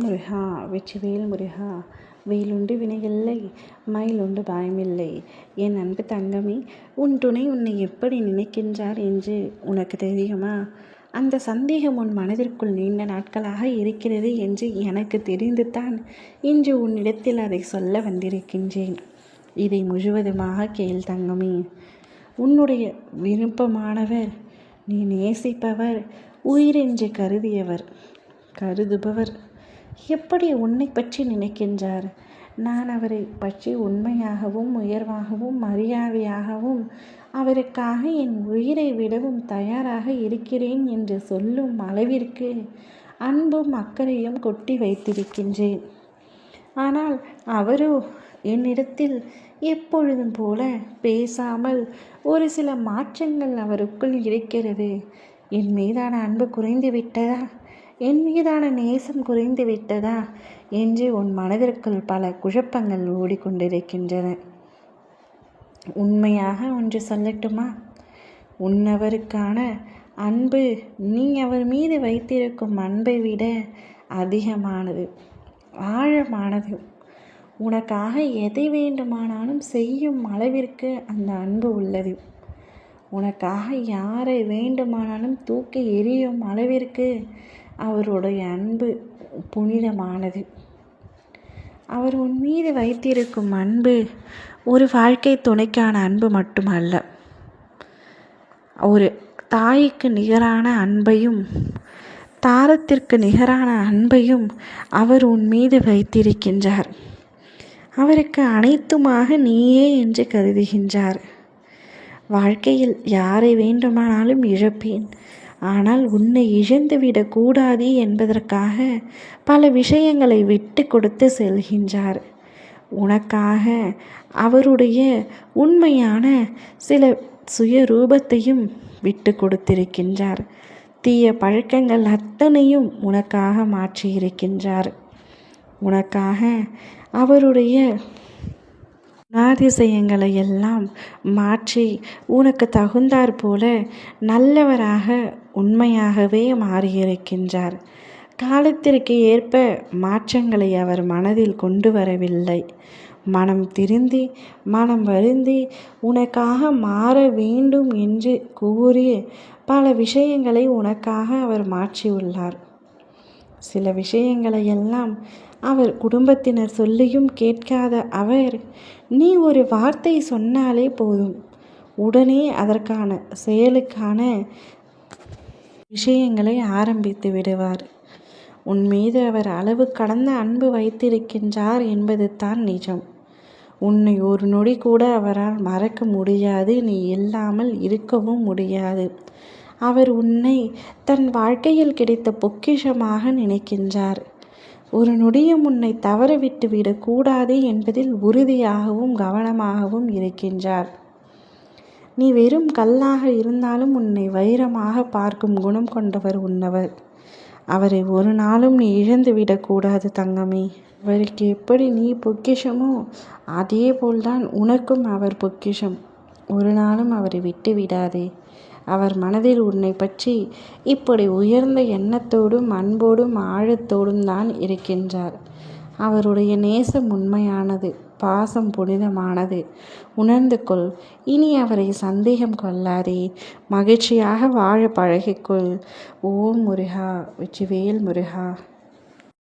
முருகா வெற்றிவேல் முருகா. வேலுண்டு வினையில்லை, மயிலுண்டு பயமில்லை. என் அன்பு தங்கமே, உன் துணை உன்னை எப்படி நினைக்கின்றார் என்று உனக்கு தெரியுமா? அந்த சந்தேகம் உன் மனதிற்குள் நீண்ட நாட்களாக இருக்கிறது என்று எனக்கு தெரிந்துதான் இன்று உன்னிடத்தில் அதை சொல்ல வந்திருக்கின்றேன். இதை முழுவதுமாக கேள் தங்கமே. உன்னுடைய விருப்பமானவர், நீ நேசிப்பவர், உயிரென்று கருதுபவர் எப்படி உன்னை பற்றி நினைக்கின்றார்? நான் அவரை பற்றி உண்மையாகவும் உயர்வாகவும் மரியாதையாகவும் அவருக்காக என் உயிரை விடவும் தயாராக இருக்கிறேன் என்று சொல்லும் அளவிற்கு அன்பும் அக்கறையும் கொட்டி வைத்திருக்கின்றேன். ஆனால் அவரோ என்னிடத்தில் எப்பொழுதும் போல பேசாமல் ஒரு சில மாற்றங்கள் அவருக்குள் இருக்கிறது. என் மீதான அன்பு குறைந்து விட்டதா, என் மீதான நேசம் குறைந்து விட்டதா என்று உன் மனதிற்குள் பல குழப்பங்கள் ஓடிக்கொண்டிருக்கின்றன. உண்மையாக ஒன்று சொல்லட்டுமா? உன்னவருக்கான அன்பு நீ அவர் மீது வைத்திருக்கும் அன்பை விட அதிகமானது, ஆழமானது. உனக்காக எதை வேண்டுமானாலும் செய்யும் அளவிற்கு அந்த அன்பு உள்ளது. உனக்காக யாரை வேண்டுமானாலும் தூக்கி எறியும் அளவிற்கு அவருடைய அன்பு புனிதமானது. அவர் உன் மீது வைத்திருக்கும் அன்பு ஒரு வாழ்க்கை துணைக்கான அன்பு மட்டுமல்ல, ஒரு தாய்க்கு நிகரான அன்பையும் தாரத்திற்கு நிகரான அன்பையும் அவர் உன் மீது வைத்திருக்கின்றார். அவருக்கு அனைத்துமாக நீயே என்று கருதுகின்றார். வாழ்க்கையில் யாரை வேண்டுமானாலும் இழப்பேன், ஆனால் உன்னை இழந்துவிடக்கூடாது என்பதற்காக பல விஷயங்களை விட்டு கொடுத்து செல்கின்றார். உனக்காக அவருடைய உண்மையான சில சுயரூபத்தையும் விட்டு கொடுத்திருக்கின்றார். தீய பழக்கங்கள் அத்தனையும் உனக்காக மாற்றியிருக்கின்றார். உனக்காக அவருடைய குணாதிசயங்களை எல்லாம் மாற்றி உனக்கு தகுந்தாற் போல நல்லவராக உண்மையாகவே மாறியிருக்கின்றார். காலத்திற்கு ஏற்ப மாற்றங்களை அவர் மனதில் கொண்டு வரவில்லை. மனம் திருந்தி மனம் வருந்தி உனக்காக மாற வேண்டும் என்று கூறி பல விஷயங்களை உனக்காக அவர் மாற்றியுள்ளார். சில விஷயங்களை எல்லாம் அவர் குடும்பத்தினர் சொல்லியும் கேட்காத அவர், நீ ஒரு வார்த்தை சொன்னாலே போதும், உடனே அதற்கான செயலுக்கான விஷயங்களை ஆரம்பித்து விடுவார். உன் மீது அவர் அளவு கடந்த அன்பு வைத்திருக்கின்றார் என்பது தான் நிஜம். உன்னை ஒரு நொடி கூட அவரால் மறக்க முடியாது, நீ இல்லாமல் இருக்கவும் முடியாது. அவர் உன்னை தன் வாழ்க்கையில் கிடைத்த பொக்கிஷமாக நினைக்கின்றார். ஒரு நொடியும் உன்னை தவற விட்டு விடக்கூடாது என்பதில் உறுதியாகவும் கவனமாகவும் இருக்கின்றார். நீ வெறும் கல்லாக இருந்தாலும் உன்னை வைரமாக பார்க்கும் குணம் கொண்டவர் உன்னவர். அவரை ஒரு நாளும் நீ இழந்து விடக்கூடாது தங்கமே. அவருக்கு எப்படி நீ பொக்கிஷமோ அதே போல்தான் உனக்கும் அவர் பொக்கிஷம். ஒரு நாளும் அவரை விட்டு விடாதே. அவர் மனதில் உன்னை பற்றி இப்படி உயர்ந்த எண்ணத்தோடும் அன்போடும் ஆழத்தோடும் தான் இருக்கின்றார். அவருடைய நேசம் உண்மையானது, பாசம் புனிதமானது. உணர்ந்து கொள். இனி அவரை சந்தேகம் கொள்ளாதே. மகிழ்ச்சியாக வாழ பழகிக்கொள். ஓம் முருகா வெற்றிவேல் முருகா.